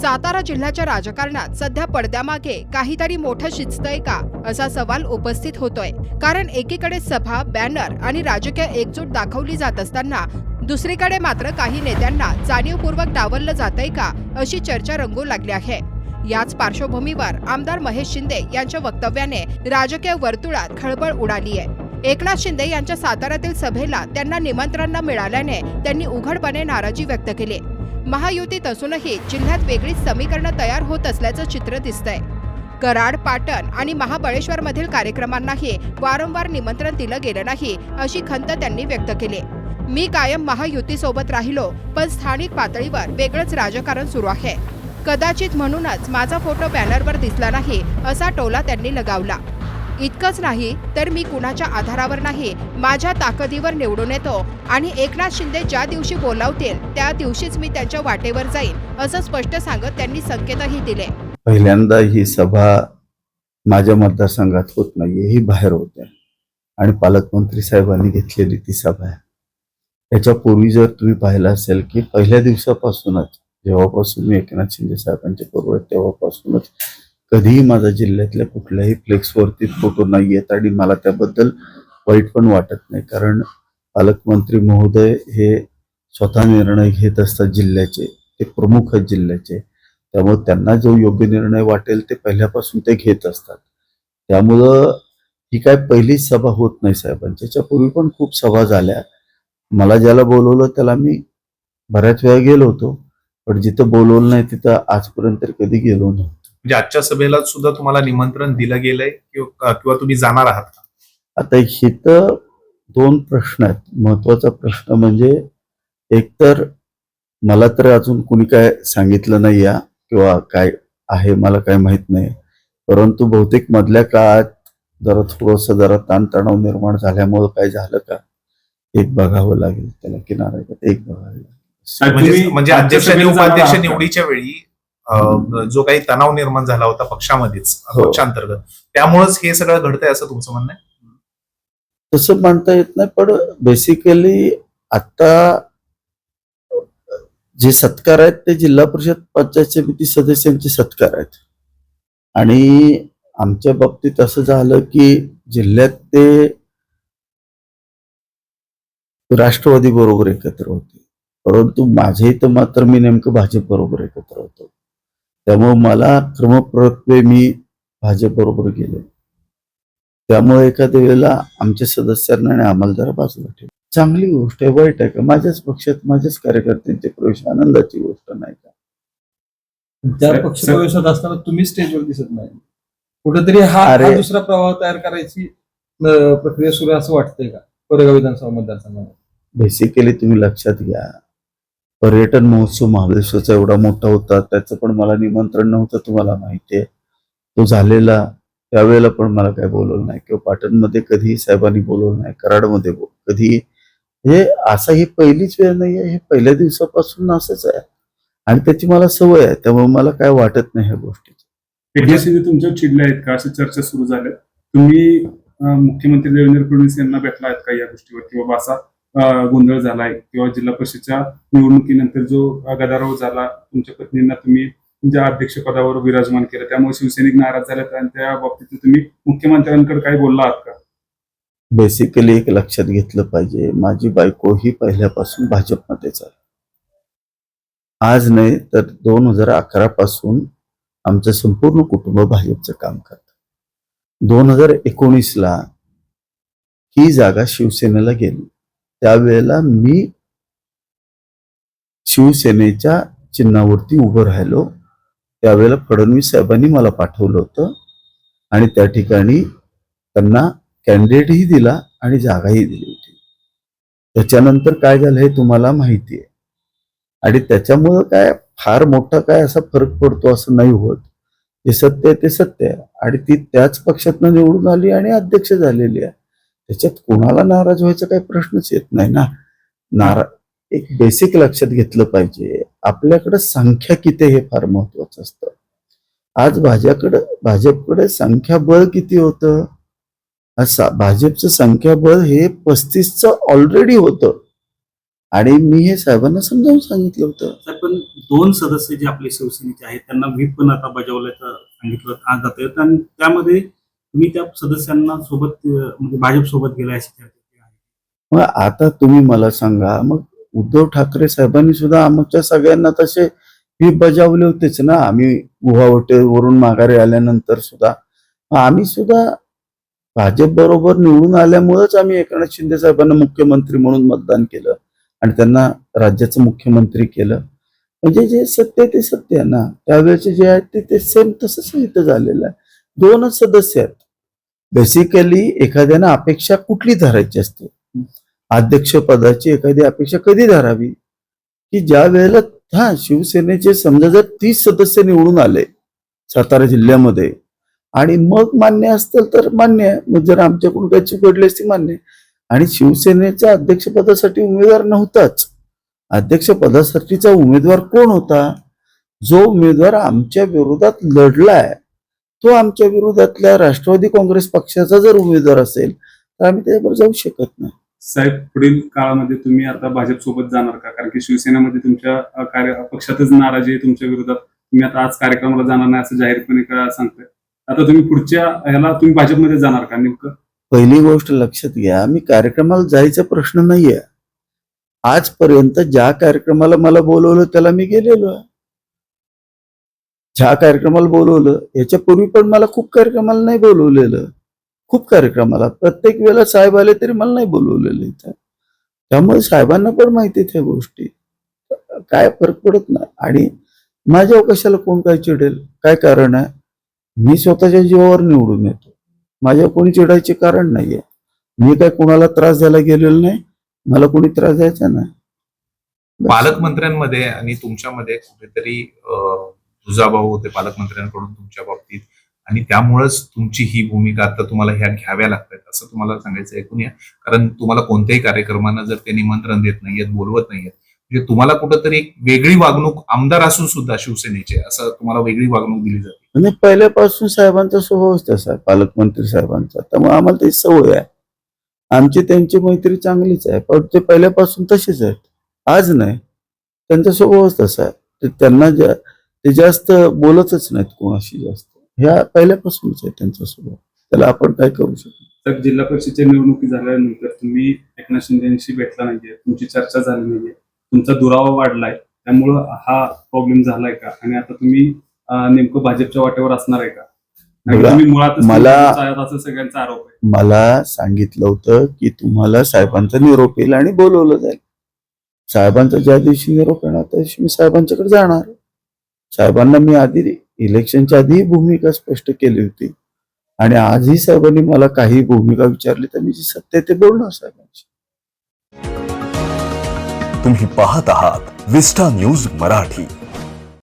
सातारा जिल्ह्याच्या राजकारणात सध्या पडद्यामागे काहीतरी मोठं शिजतंय का असा सवाल उपस्थित होतोय। कारण एकीकडे सभा, बॅनर आणि राजकीय एकजूट दाखवली जात असताना दुसरीकडे मात्र काही नेत्यांना जाणीवपूर्वक डावललं जातंय का अशी चर्चा रंगू लागली आहे। याच पार्श्वभूमीवर आमदार महेश शिंदे यांच्या वक्तव्याने राजकीय वर्तुळात खळबळ उडाली आहे। एकनाथ शिंदे यांच्या साताऱ्यातील सभेला त्यांना निमंत्रण न मिळाल्याने त्यांनी उघडपणे नाराजी व्यक्त केली। महायुतीत असूनही जिल्ह्यात वेगळीच समीकरणं तयार होत असल्याचं चित्र दिसतंय। कराड, पाटण आणि महाबळेश्वरमधील कार्यक्रमांनाही वारंवार निमंत्रण दिलं गेलं नाही अशी खंत त्यांनी व्यक्त केली। मी कायम महायुतीसोबत राहिलो, पण स्थानिक पातळीवर वेगळंच राजकारण सुरू आहे। कदाचित म्हणूनच माझा फोटो बॅनरवर दिसला नाही असा टोला त्यांनी लगावला। इतकंच नाही तर मी कुणाच्या आधारावर नाही, माझ्या ताकदीवर निवडून येतो आणि एकनाथ शिंदे ज्या दिवशी बोलावतील त्या दिवशीच मी त्यांच्या वाटेवर जाईन असं स्पष्ट सांगत त्यांनी संकेतही दिले। पहिल्यांदा ही सभा माझ्या मतदारसंघात होत नाहीये, ही बाहेर होते आणि पालकमंत्री साहेबांनी घेतलेली ती सभा आहे। त्याच्यापूर्वी जर तुम्ही पाहिलं असेल की पहिल्या दिवसापासूनच जेव्हापासून मी एकनाथ शिंदे साहेबांच्या बरोबर तेव्हापासूनच कधीही माझ्या जिल्ह्यातल्या कुठल्याही फ्लेक्सवरती फोटो नाही येत आणि मला त्याबद्दल वाईट पण वाटत नाही। कारण पालकमंत्री महोदय हे स्वतः निर्णय घेत असतात जिल्ह्याचे, ते प्रमुख आहेत जिल्ह्याचे, त्यामुळे त्यांना जो योग्य निर्णय वाटेल ते पहिल्यापासून ते घेत असतात। त्यामुळं ही काय पहिलीच सभा होत नाही साहेबांची, त्याच्यापूर्वी पण खूप सभा झाल्या। मला ज्याला बोलवलं त्याला मी बऱ्याच वेळा गेलो होतो, पण जिथं बोलवलं नाही तिथं आजपर्यंत कधी गेलो नव्हतो। म्हणजे आजच्या सभेला सुद्धा तुम्हाला निमंत्रण दिलं गेलंय किंवा तुम्ही जाणार आहात का? आता इथं दोन प्रश्न आहेत। महत्वाचा प्रश्न म्हणजे एकतर मला तर अजून कुणी काय सांगितलं नाही या किंवा काय आहे मला काय माहित नाही, परंतु बहुतेक मधल्या काळात जरा ताणतणाव निर्माण झाल्यामुळे काय झालं का एक बघावं लागेल, त्याला किनारा एक बघावं लागेल। म्हणजे अध्यक्ष आणि उपाध्यक्ष निवडीच्या वेळी जो काही तणाव निर्माण झाला होता पक्षामध्येच पक्षांतर्गत, त्यामुळेच हे सगळं घडतंय असं तुमचं म्हणणं आहे? तसं म्हणता येत नाही, पण बेसिकली आता जे सत्कार आहेत ते जिल्हा परिषद पंचायत समिती सदस्यांचे सत्कार आहेत आणि आमच्या बाबतीत असं झालं की जिल्ह्यात ते राष्ट्रवादी बरोबर एकत्र होते, परंतु माझ्या इथं मात्र मी नेमकं भाजप बरोबर एकत्र होतो। त्यामुळे मला क्रमप्रत्वे मी भाजप बरोबर गेलो, त्यामुळे एखाद्या वेळेला आमच्या सदस्यांना आणि आम्हाला जरा बाजूला ठेवलं। चांगली गोष्ट आहे, वाईट आहे का? माझ्याच पक्षात माझ्याच कार्यकर्त्यांचे प्रवेश आनंदाची गोष्ट नाही का? त्या पक्ष प्रवेशात असताना तुम्ही स्टेजवर दिसत नाही, कुठेतरी हा दुसरा प्रवाह तयार करायची प्रक्रिया सुरू असं वाटतंय का कोरेगाव विधानसभा मतदारसंघात? बेसिकली तुम्ही लक्षात घ्या, पर्यटन महोत्सव महाबळेश्वरचा एवढा मोठा होता, त्याचं पण मला निमंत्रण नव्हतं, तुम्हाला माहितीये। तो झालेला त्यावेळेला पण मला काय बोलवलं नाही, किंवा पाटणमध्ये कधीही साहेबांनी बोलवलं नाही, कराडमध्ये कधी, हे असं ही पहिलीच वेळ नाहीये, हे पहिल्या दिवसापासून असंच आहे आणि त्याची मला सवय आहे, त्यामुळे मला काय वाटत नाही ह्या गोष्टीची। एकनाथ तुमच्यावर चिडले आहेत का, अशी चर्चा सुरू झाल्या? तुम्ही मुख्यमंत्री देवेंद्र फडणवीस यांना भेटला आहेत का या गोष्टीवर, किंवा असा गोंधळ झालाय किंवा जिल्हा परिषदच्या निवडणुकीनंतर जो गदारोळ झाला, तुमच्या पत्नींना तुम्ही तुमच्या अध्यक्ष पदावर विराजमान केलं, त्यामुळे शिवसैनिक नाराज झालेत आणि त्या बाबतीत तुम्ही मुख्यमंत्र्यांकडे काही बोलला आहात का? बेसिकली एक लक्षात घेतलं पाहिजे, माझी बायको ही पहिल्यापासून भाजपमध्येच आहे, आज नाही तर 2011 पासून आमचं संपूर्ण कुटुंब भाजपचं काम करतं। 2019ला ही जागा शिवसेनेला गेली, त्यावेळेला मी शिवसेनेच्या चिन्हावरती उभं राहिलो, त्यावेळेला फडणवीस साहेबांनी मला पाठवलं होतं आणि त्या ठिकाणी त्यांना कॅन्डिडेटही दिला आणि जागाही दिली होती। त्याच्यानंतर काय झालं हे तुम्हाला माहिती आहे आणि त्याच्यामुळं काय फार मोठा काय असा फरक पडतो असं नाही होत, जे सत्य आहे ते सत्य आहे आणि ती त्याच पक्षातनं निवडून आली आणि अध्यक्ष झालेली आहे, त्याच्यात कोणाला नाराज व्हायचा काही प्रश्नच येत नाही ना। एक बेसिक लक्षात घेतलं पाहिजे, आपल्याकडे संख्या किती हे फार महत्वाचं असतं। आज भाजपकडे संख्याबळ किती होतं, भाजपचं संख्याबळ हे 35चं ऑलरेडी होतं आणि मी हे साहेबांना समजावून सांगितलं होतं. तर पण 2 सदस्य जे आपले शिवसेनेचे आहेत त्यांना व्हीप पण आता बजावल्याचं सांगितलं जातं आणि त्यामध्ये तुम्ही त्या सदस्यांना सोबत म्हणजे भाजप सोबत गेलाय अशी चर्चा केली आहे. मग आता तुम्ही मला सांगा, मग उद्धव ठाकरे साहेबांनी सुद्धा आमच्या सगळ्यांना तसे व्हीप बजावले होतेच ना. आम्ही गुवाहाटीवरून माघारी आल्यानंतर सुद्धा आम्ही सुद्धा भाजप बरोबर निवडून आल्यामुळेच आम्ही एकनाथ शिंदे साहेबांना मुख्यमंत्री म्हणून मतदान केलं आणि त्यांना राज्याचं मुख्यमंत्री केलं. म्हणजे जे सत्य आहे ते सत्य आहे ना. त्यावेळेचे जे आहे ते सेम तसंच इथं झालेलं आहे. 2च सदस्य आहेत. बेसिकली एखाद्यानं अपेक्षा कुठली धरायची असते? अध्यक्षपदाची एखादी अपेक्षा कधी धरावी? की ज्या वेळेला शिवसेनेचे समजा जर 30 सदस्य निवडून आले सातारा जिल्ह्यामध्ये आणि मग मान्य असतील तर मान्य आहे. मग जर आमच्याकडून काही चूक घडली असती मान्य आहे. आणि शिवसेनेचा अध्यक्षपदासाठी उमेदवार नव्हताच. अध्यक्षपदासाठीचा उमेदवार कोण होता? जो उमेदवार आमच्या विरोधात लढलाय तो आमच्या विरोधातल्या राष्ट्रवादी काँग्रेस पक्षाचा जर उमेदवार असेल तर आम्ही त्याच्याबरोबर जाऊ शकत नाही. साहेब, पुढील काळामध्ये तुम्ही आता भाजप सोबत जाणार का? कारण की शिवसेनेमध्ये तुमच्या पक्षातच नाराजी आहे तुमच्या विरोधात. तुम्ही आता आज कार्यक्रमाला जाणार नाही असं जाहीरपणे सांगताय. आता तुम्ही पुढच्या ह्याला तुम्ही भाजपमध्ये जाणार का नेमकं? पहिली गोष्ट लक्षात घ्या, मी कार्यक्रमाला जायचा प्रश्न नाहीये. आजपर्यंत ज्या कार्यक्रमाला मला बोलवलं त्याला मी गेलेलो आहे. ज्या कार्यक्रमाला बोलवलं याच्यापूर्वी पण मला खूप कार्यक्रमाला नाही बोलवलेलं. खूप कार्यक्रमाला प्रत्येक वेळेला साहेब आले तरी मला नाही बोलवलेलं इथं. त्यामुळे साहेबांना पण माहिती त्या गोष्टी. काय फरक पडत नाही. आणि माझ्यावर कशाला कोण काय चिडेल? काय कारण आहे? मी स्वतःच्या जीवावर निवडून येतो. माझ्या कोणी चिडायचे कारण नाहीये. मी काय कोणाला त्रास द्यायला गेलेलो नाही. मला कोणी त्रास द्यायचा नाही. पालकमंत्र्यांमध्ये आणि तुमच्यामध्ये कुठेतरी दुजाभाव होते पालकमंत्र्यांकडून तुमच्या बाबतीत आणि त्यामुळेच तुमची ही भूमिका आता तुम्हाला ह्या घ्याव्या लागतात असं तुम्हाला सांगायचं ऐकून या. कारण तुम्हाला कोणत्याही कार्यक्रमांना जर ते निमंत्रण देत नाहीयेत, बोलवत नाहीयेत, म्हणजे तुम्हाला कुठंतरी एक वेगळी वागणूक आमदार असून सुद्धा शिवसेनेचे असं तुम्हाला वेगळी वागणूक दिली जाते. म्हणजे पहिल्यापासून साहेबांचा स्वभावच तसा आहे, पालकमंत्री साहेबांचा. त्यामुळे आम्हाला ती सवय आहे. आमची त्यांची मैत्री चांगलीच आहे, पण ते पहिल्यापासून तसेच आहेत. आज नाही, त्यांचा स्वभावच तसा आहे. त्यांना ते जास्त बोलतच नाहीत कोणाशी जास्त. ह्या पहिल्यापासूनच आहे त्यांचा स्वभाव. त्याला आपण काय करू शकतो? तर जिल्हा परिषदेच्या निवडणुकी झाल्यानंतर तुम्ही एकनाथ शिंदेशी भेटला नाहीये, तुमची चर्चा झाली नाहीये, तुमचा दुरावा वाढलाय, त्यामुळं हा प्रॉब्लेम झालाय का? आणि आता तुम्ही नेमकं भाजपच्या वाटेवर असणार आहे का? तुम्ही मुळातच असं सगळ्यांचा आरोप आहे. मला सांगितलं होतं की तुम्हाला साहेबांचा निरोप येईल आणि बोलवलं जाईल. साहेबांचा ज्या दिवशी निरोप येणार त्या दिवशी मी साहेबांच्याकडे जाणार. साहेबांना मी आधी इलेक्शनच्या आधी भूमिका स्पष्ट केली होती आणि आजही साहेबांनी मला काही भूमिका विचारली तर मी जी सत्य ते बोलणार साहेबांची. तुम्ही पाहत आहात विस्टा न्यूज मराठी.